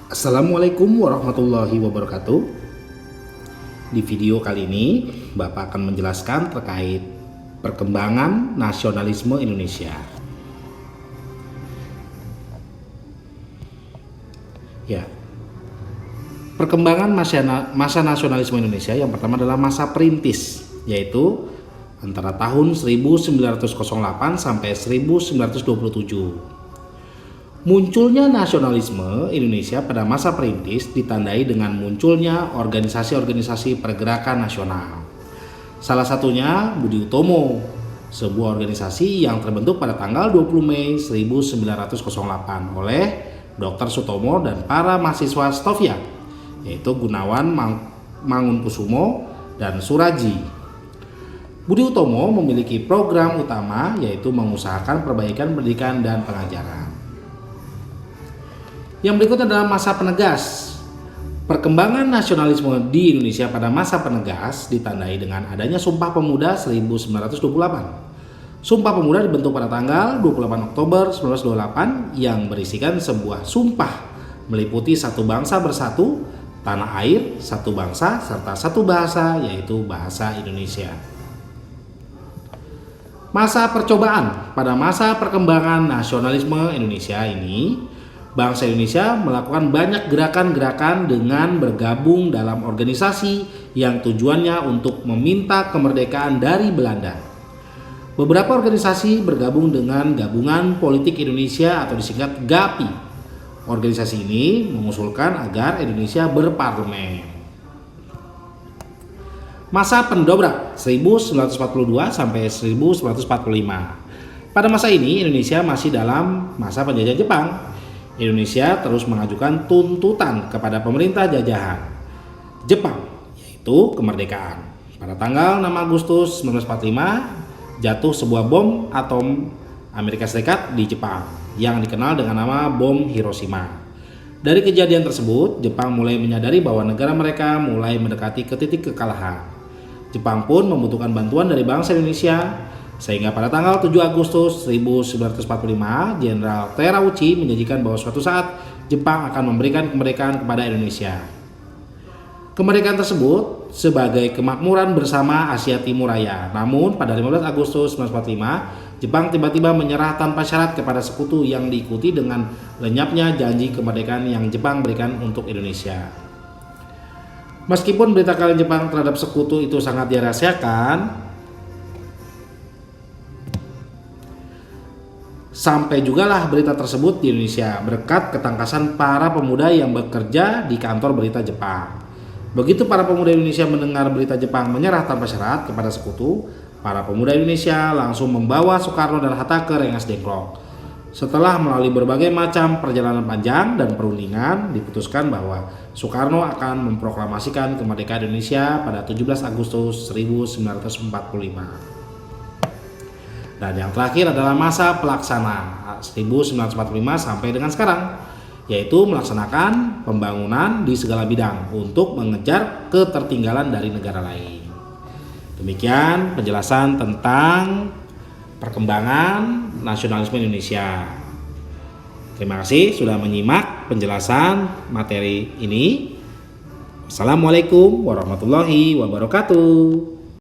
Assalamualaikum warahmatullahi wabarakatuh. Di video kali ini, Bapak akan menjelaskan terkait perkembangan nasionalisme Indonesia. Ya, perkembangan masa nasionalisme Indonesia yang pertama adalah masa perintis, yaitu antara tahun 1908 sampai 1927. Munculnya nasionalisme Indonesia pada masa perintis ditandai dengan munculnya organisasi-organisasi pergerakan nasional. Salah satunya Budi Utomo, sebuah organisasi yang terbentuk pada tanggal 20 Mei 1908 oleh Dr. Sutomo dan para mahasiswa Stovia, yaitu Gunawan Mangunkusumo dan Suraji. Budi Utomo memiliki program utama yaitu mengusahakan perbaikan pendidikan dan pengajaran. Yang berikutnya adalah masa penegas. Perkembangan nasionalisme di Indonesia pada masa penegas ditandai dengan adanya Sumpah Pemuda 1928. Sumpah Pemuda dibentuk pada tanggal 28 Oktober 1928 yang berisikan sebuah sumpah meliputi satu bangsa bersatu, tanah air, satu bangsa, serta satu bahasa yaitu bahasa Indonesia. Masa percobaan. Pada masa perkembangan nasionalisme Indonesia ini, bangsa Indonesia melakukan banyak gerakan-gerakan dengan bergabung dalam organisasi yang tujuannya untuk meminta kemerdekaan dari Belanda. Beberapa organisasi bergabung dengan Gabungan Politik Indonesia atau disingkat GAPI. Organisasi ini mengusulkan agar Indonesia berparlemen. Masa pendobrak 1942 sampai 1945. Pada masa ini Indonesia masih dalam masa penjajah Jepang. Indonesia terus mengajukan tuntutan kepada pemerintah jajahan Jepang, yaitu kemerdekaan. Pada tanggal 6 Agustus 1945 jatuh sebuah bom atom Amerika Serikat di Jepang yang dikenal dengan nama bom Hiroshima. Dari kejadian tersebut, Jepang mulai menyadari bahwa negara mereka mulai mendekati ke titik kekalahan. Jepang pun membutuhkan bantuan dari bangsa Indonesia. Sehingga pada tanggal 7 Agustus 1945, Jenderal Terauchi menjanjikan bahwa suatu saat Jepang akan memberikan kemerdekaan kepada Indonesia. Kemerdekaan tersebut sebagai kemakmuran bersama Asia Timur Raya. Namun pada 15 Agustus 1945, Jepang tiba-tiba menyerah tanpa syarat kepada sekutu yang diikuti dengan lenyapnya janji kemerdekaan yang Jepang berikan untuk Indonesia. Meskipun berita kekalahan Jepang terhadap sekutu itu sangat dirahasiakan, sampai jugalah berita tersebut di Indonesia berkat ketangkasan para pemuda yang bekerja di kantor berita Jepang. Begitu para pemuda Indonesia mendengar berita Jepang menyerah tanpa syarat kepada sekutu, para pemuda Indonesia langsung membawa Soekarno dan Hatta ke Rengas Dengklok. Setelah melalui berbagai macam perjalanan panjang dan perundingan, diputuskan bahwa Soekarno akan memproklamasikan kemerdekaan Indonesia pada 17 Agustus 1945. Dan yang terakhir adalah masa pelaksana 1945 sampai dengan sekarang, yaitu melaksanakan pembangunan di segala bidang untuk mengejar ketertinggalan dari negara lain. Demikian penjelasan tentang perkembangan nasionalisme Indonesia. Terima kasih sudah menyimak penjelasan materi ini. Assalamualaikum warahmatullahi wabarakatuh.